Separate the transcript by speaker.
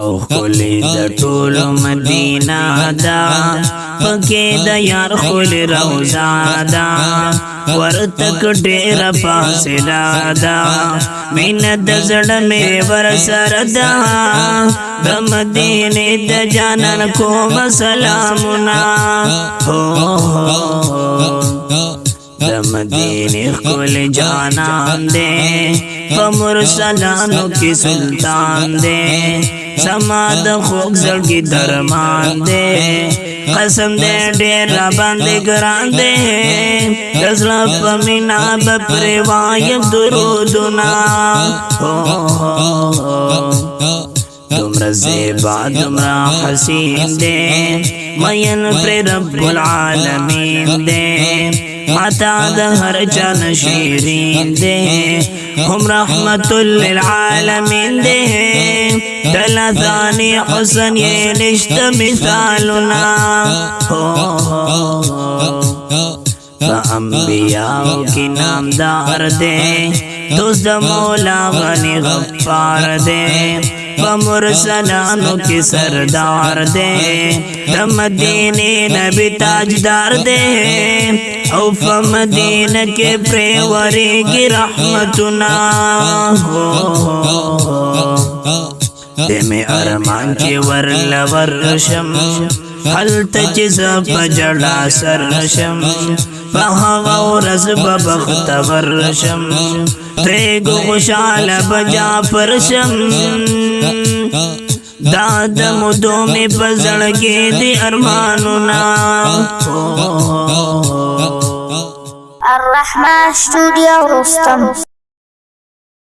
Speaker 1: او خلی د ټول مدینه دا پکې د یار خل روزا دا ورتک ډېر فاصله دا مین د زړه مې ور سره دا د مدینه د جانان کوم سلامونه هو د مدینه خل جانان دے مرسلانو کی سلطان دے سماد خوک زړګي درمان دے قسم دے ډېر باندې ګران دے غزلا پمینا بپرواي درودنا تمرا زیبا تمرا حسین دے مین پر رب العالمین دے ماتا د هر جان شیرین دے هم رحمت للعالمین دے دلثانی حسن یہ نشت مثالنا فانبیاء کی نامدار دے دوست مولا غنی غفار دے مرسلانو کی سردار دے مدینے نبی تاجدار دے او فمدینہ کے پریوری کی رحمتنا دے میں ارمان کی ورل ورشم حل تجز پجڑا سرشم فہوا ورزب بخت ورشم تریگو خوشال بجا پرشم داد مدو میں پزڑ کے دی ارماننا
Speaker 2: الرحمن اسٹوڈیو رستم